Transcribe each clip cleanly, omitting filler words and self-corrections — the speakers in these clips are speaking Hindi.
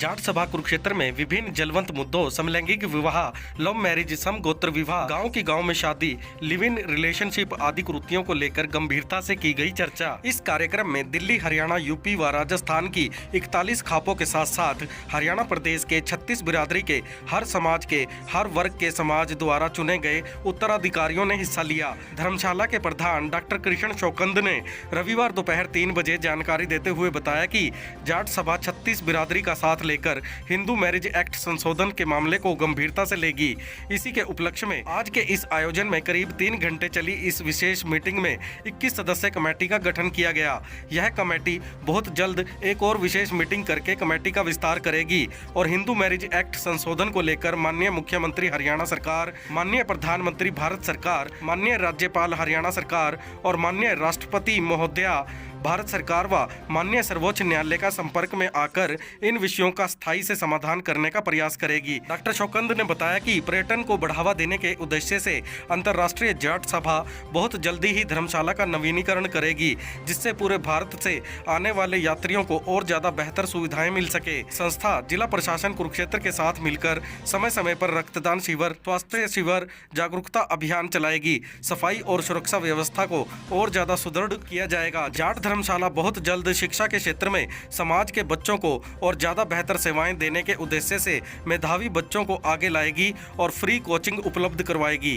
जाट सभा कुरुक्षेत्र में विभिन्न जलवंत मुद्दों समलैंगिक विवाह, लव मैरिज, समगोत्र विवाह, गांव की गांव में शादी, लिव इन रिलेशनशिप आदि कुरीतियों को लेकर गंभीरता से की गई चर्चा। इस कार्यक्रम में दिल्ली, हरियाणा, यूपी व राजस्थान की 41 खापों के साथ साथ हरियाणा प्रदेश के 36 बिरादरी के हर समाज के हर वर्ग के समाज द्वारा चुने गए उत्तराधिकारियों ने हिस्सा लिया। धर्मशाला के प्रधान डॉक्टर कृष्ण शौकंद ने रविवार दोपहर 3 बजे जानकारी देते हुए बताया कि जाट सभा 36 बिरादरी का साथ लेकर हिंदू मैरिज एक्ट संशोधन के मामले को गंभीरता से लेगी। इसी के उपलक्ष्य में आज के इस आयोजन में करीब 3 घंटे चली इस विशेष मीटिंग में 21 सदस्य कमेटी का गठन किया गया। यह कमेटी बहुत जल्द एक और विशेष मीटिंग करके कमेटी का विस्तार करेगी और हिंदू मैरिज एक्ट संशोधन को लेकर माननीय मुख्यमंत्री हरियाणा सरकार, माननीय प्रधानमंत्री भारत सरकार, माननीय राज्यपाल हरियाणा सरकार और माननीय राष्ट्रपति महोदया भारत सरकार व माननीय सर्वोच्च न्यायालय का संपर्क में आकर इन विषयों का स्थायी से समाधान करने का प्रयास करेगी। डॉक्टर शौकंद ने बताया कि पर्यटन को बढ़ावा देने के उद्देश्य से अंतर्राष्ट्रीय जाट सभा बहुत जल्दी ही धर्मशाला का नवीनीकरण करेगी, जिससे पूरे भारत से आने वाले यात्रियों को और ज्यादा बेहतर सुविधाएं मिल सके। संस्था जिला प्रशासन कुरुक्षेत्र के साथ मिलकर समय समय पर रक्तदान शिविर, स्वास्थ्य शिविर, जागरूकता अभियान चलाएगी। सफाई और सुरक्षा व्यवस्था को और ज्यादा सुदृढ़ किया जाएगा। जाट धर्मशाला बहुत जल्द शिक्षा के क्षेत्र में समाज के बच्चों को और ज्यादा बेहतर सेवाएं देने के उद्देश्य से मेधावी बच्चों को आगे लाएगी और फ्री कोचिंग उपलब्ध करवाएगी।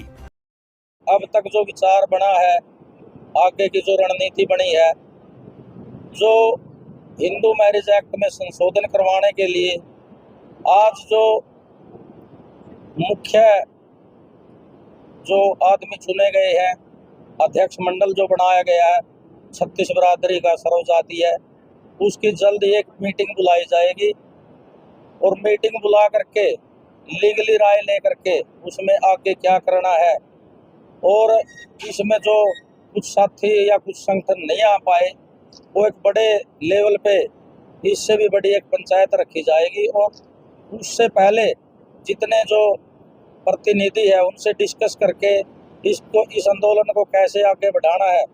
अब तक जो विचार बना है, आगे की जो रणनीति बनी है, जो हिंदू मैरिज एक्ट में संशोधन करवाने के लिए आज जो मुख्य जो आदमी चुने गए हैं, अध्यक्ष मंडल जो बनाया गया है 36 बिरादरी का सर्वजातीय है, उसकी जल्द एक मीटिंग बुलाई जाएगी और मीटिंग बुला करके लीगली राय लेकर के उसमें आगे क्या करना है। और इसमें जो कुछ साथी या कुछ संगठन नहीं आ पाए, वो एक बड़े लेवल पे इससे भी बड़ी एक पंचायत रखी जाएगी और उससे पहले जितने जो प्रतिनिधि है उनसे डिस्कस करके इस आंदोलन को कैसे आगे बढ़ाना है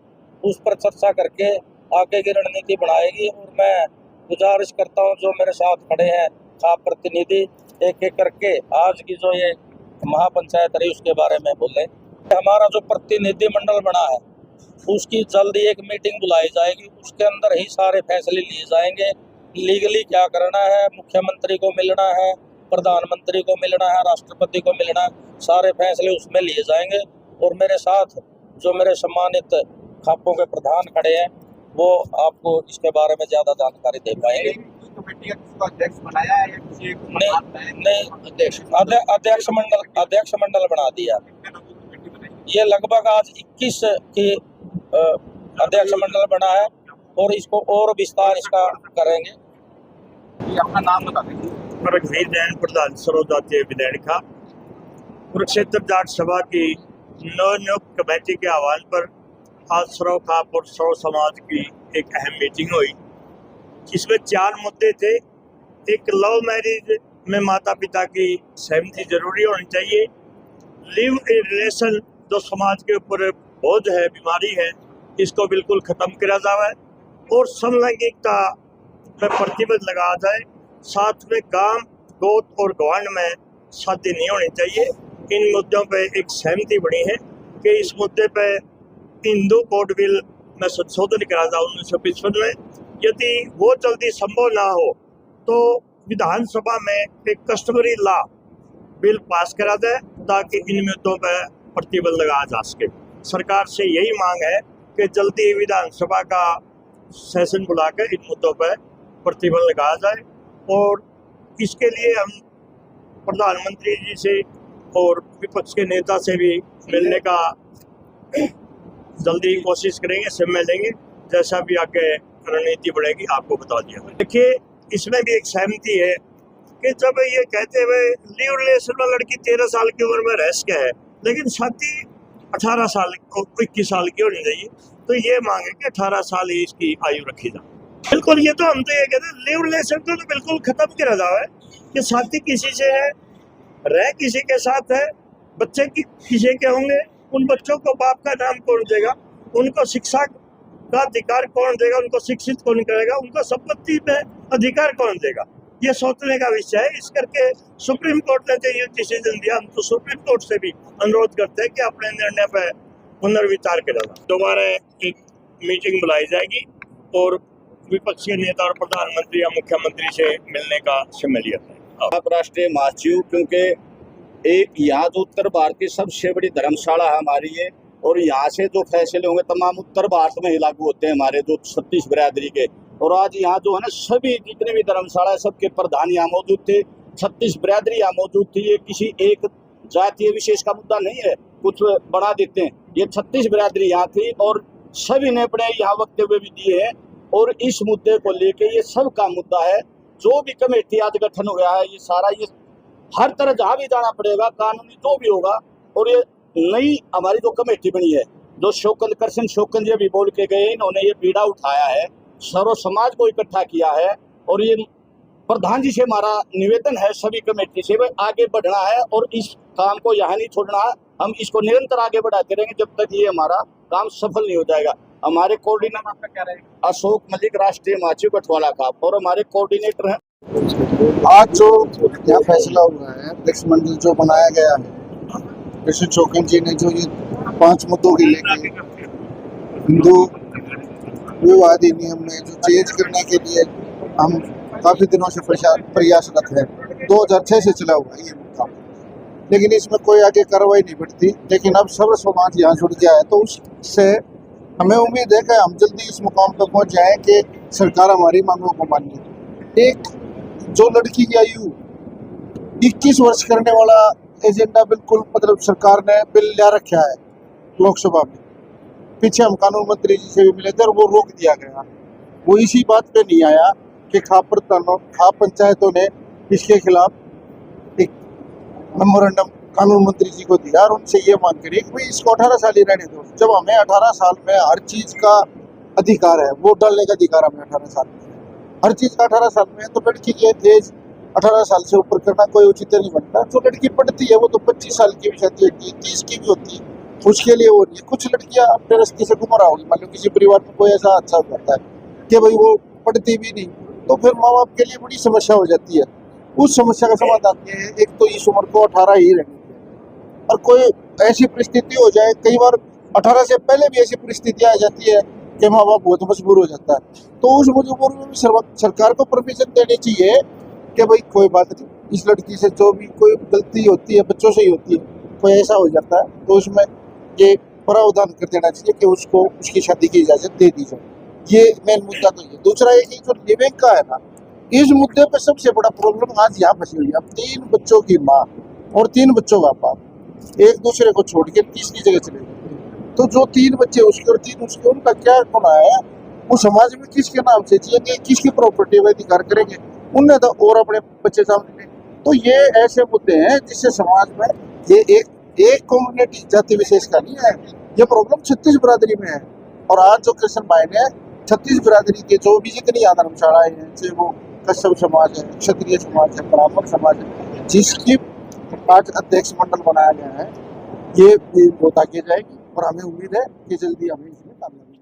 उस पर चर्चा करके आगे की रणनीति बनाएगी। और मैं गुजारिश करता हूं जो मेरे साथ खड़े हैं खाप प्रतिनिधि, एक एक करके आज की जो ये महापंचायत रही उसके बारे में बोले। हमारा जो प्रतिनिधि मंडल बना है उसकी जल्दी एक मीटिंग बुलाई जाएगी, उसके अंदर ही सारे फैसले लिए जाएंगे। लीगली क्या करना है, मुख्यमंत्री को मिलना है, प्रधानमंत्री को मिलना है, राष्ट्रपति को मिलना है, सारे फैसले उसमें लिए जाएंगे। और मेरे साथ जो मेरे सम्मानित खापों के प्रधान खड़े हैं वो आपको इसके बारे में ज्यादा जानकारी दे पाएंगे। अध्यक्ष बनाया है या किसी नहीं, अध्यक्ष मंडल बना दिया। ये लगभग आज 21 की अध्यक्ष मंडल बना है और इसको और विस्तार इसका करेंगे। अपना नाम बता दें। प्रधान सर्वजातीय विधायक कुरुक्षेत्र जाट सभा की नवनियुक्त कमेटी के आह्वान पर आज सर्व खाप और सर्व समाज की एक अहम मीटिंग हुई। इसमें 4 मुद्दे थे। एक, लव मैरिज में माता पिता की सहमति जरूरी होनी चाहिए। लिव इन रिलेशन जो समाज के ऊपर बोझ है, बीमारी है, इसको बिल्कुल खत्म किया जाए और समलैंगिकता में प्रतिबंध लगाया जाए। साथ में गांव, गोत और गवांड में शादी नहीं होनी चाहिए। इन मुद्दों पे एक सहमति बनी है कि इस मुद्दे पे हिंदू कोड बिल में संशोधन करा जाए 1955 में। यदि वो जल्दी संभव ना हो तो विधानसभा में एक कस्टमरी लॉ बिल पास करा जाए ताकि इन मुद्दों पर प्रतिबंध लगाया जा सके। सरकार से यही मांग है कि जल्दी विधानसभा का सेशन बुलाकर इन मुद्दों पर प्रतिबंध लगाया जाए और इसके लिए हम प्रधानमंत्री जी से और विपक्ष के नेता से भी मिलने का जल्दी कोशिश करेंगे, समय लेंगे। जैसा भी आगे रणनीति बढ़ेगी आपको बता दिया। देखिए, इसमें भी एक सहमति है कि जब ये कहते हुए लिव रिलेशन में लड़की 13 साल की उम्र में रह सके है, लेकिन शादी 18 साल को 21 साल की होनी चाहिए, तो ये मांग है कि 18 साल ही इसकी आयु रखी जाए। बिल्कुल, ये तो हम तो ये कहते हैं लिव रिलेशन तो बिल्कुल खत्म किया जाए कि शादी किसी से है, रह किसी के साथ है, बच्चे किसी के होंगे, उन बच्चों को बाप का नाम कौन देगा, उनको शिक्षा का अधिकार कौन देगा, उनको शिक्षित कौन करेगा, उनको संपत्ति में अधिकार कौन देगा। ये सोचने का विषय है। इस करके सुप्रीम कोर्ट ने जो ये डिसीजन दिया, हम तो सुप्रीम कोर्ट से भी अनुरोध करते हैं कि अपने निर्णय पर पुनर्विचार करें। दोबारा एक मीटिंग बुलाई जाएगी और विपक्षी नेता और प्रधानमंत्री या मुख्यमंत्री से मिलने का शमूलियत है। अब राष्ट्रीय महासचिव, क्योंकि एक यहाँ जो उत्तर भारत की सबसे बड़ी धर्मशाला है हमारी ये, और यहाँ से जो फैसले होंगे तमाम उत्तर भारत में ही लागू होते हैं हमारे जो 36 बिरादरी के। और आज यहाँ जो है ना सभी जितने भी धर्मशाला है सबके प्रधान यहाँ मौजूद थे, 36 बिरादरी यहाँ मौजूद थी। ये किसी एक जातीय विशेष का मुद्दा नहीं है, कुछ बना देते हैं। ये 36 बिरादरी यहाँ थी और सभी ने अपने यहाँ वक्तव्य भी दिए हैं। और इस मुद्दे को लेके ये सबका मुद्दा है। जो भी कमेटी आज गठन हो गया है, ये सारा ये हर तरह जहाँ भी जाना पड़ेगा, कानूनी जो भी होगा। और ये नई हमारी जो कमेटी बनी है, जो कृष्ण शोकन जी अभी बोल के गए, इन्होंने ये पीड़ा उठाया है, सर्व समाज को इकट्ठा किया है। और ये प्रधान जी से हमारा निवेदन है सभी कमेटी से, भाई आगे बढ़ना है और इस काम को यहाँ नहीं छोड़ना है। हम इसको निरंतर आगे बढ़ाते रहेंगे जब तक ये हमारा काम सफल नहीं हो जाएगा। हमारे कोऑर्डिनेटर आपका क्या रहेगा? अशोक मलिक, राष्ट्रीय महासचिव कठवाला का, और हमारे कोऑर्डिनेटर हैं। आज जो यहाँ फैसला हुआ है, अध्यक्ष मंडल जो बनाया गया है, कृष्ण शोकन जी ने जो ये 5 मुद्दों के लेके हिंदू विवाह अधिनियम में जो चेंज करने के लिए हम काफी दिनों से प्रयासरत है, 2006 से चला हुआ है ये मुद्दा, लेकिन इसमें कोई आगे कार्रवाई नहीं बढ़ती। लेकिन अब सर्व समाज यहाँ जुड़ गया है, तो उससे हमें उम्मीद है कि हम जल्दी इस मुकाम पर पहुँच जाएं कि सरकार हमारी मांगों को मान ले। एक जो लड़की की आयु 21 वर्ष करने वाला एजेंडा बिल्कुल मतलब सरकार ने बिल ला रखा है लोकसभा में। पीछे हम कानून मंत्री जी से भी मिले थे और वो रोक दिया गया। वो इसी बात पे नहीं आया कि खाप पंचायतों ने इसके खिलाफ एक मेमोरेंडम कानून मंत्री जी को दिया और उनसे ये मांग करी कि भाई इसको 18 साल ही रहने दो। जब हमें 18 साल में हर चीज़ का अधिकार है, वोट डालने का अधिकार हमें 18 साल में, हर चीज़ का 18 साल में, तो लड़की की एज 18 साल से ऊपर करना कोई उचित नहीं बनता। जो लड़की पढ़ती है वो तो 25 साल की भी शादी होती है, 30 की भी होती है, उसके लिए वो नहीं है। कुछ लड़कियां अपने रास्ते से गुमराह होगी, मान लो किसी परिवार में कोई ऐसा अच्छा होता है कि भाई वो पढ़ती भी नहीं, तो फिर माँ बाप के लिए बड़ी समस्या हो जाती है। उस समस्या का समाधान ये है, एक तो इस उम्र को 18 ही रहनी चाहिए। और कोई ऐसी परिस्थिति हो जाए, कई बार 18 से पहले भी ऐसी परिस्थितियाँ आ जाती है कि माँ बाप बहुत मजबूर हो जाता है, तो उस मजबूर में भी सरकार को परमिशन देनी चाहिए कि भाई कोई बात नहीं, इस लड़की से जो भी कोई गलती होती है, बच्चों से ही होती है, कोई ऐसा हो जाता है तो उसमें ये प्रावधान कर देना चाहिए कि उसको उसकी शादी की इजाज़त दे दी जाए। ये मेन मुद्दा तो ये। दूसरा एक जो लिविंग का है ना, इस मुद्दे पे सबसे बड़ा प्रॉब्लम आज यहाँ फंसी हुई है। अब 3 बच्चों की माँ और 3 बच्चों का बाप एक दूसरे को छोड़ के तीसरी जगह चले गए, तो जो 3 बच्चे उसके और 3 उसके, उनका क्या गुनाह है? वो समाज में किसके नाम से जिएंगे, किसकी प्रॉपर्टी में अधिकार करेंगे, उनने तो और अपने बच्चे सामने। तो ये ऐसे मुद्दे हैं जिससे समाज में ये एक कम्युनिटी जाति विशेष का नहीं है, ये प्रॉब्लम 36 बिरादरी में है। और आज जो कृष्ण भाई ने 36 बिरादरी के जो भी जितनी धर्मशालाएं हैं, चाहे वो कश्यप समाज है, क्षत्रिय समाज है, ब्राह्मण समाज है, जिसकी आज अध्यक्ष मंडल बनाया गया है, ये बहुत आगे जाएगी और हमें उम्मीद है कि जल्दी हमें इसमें कामयाबी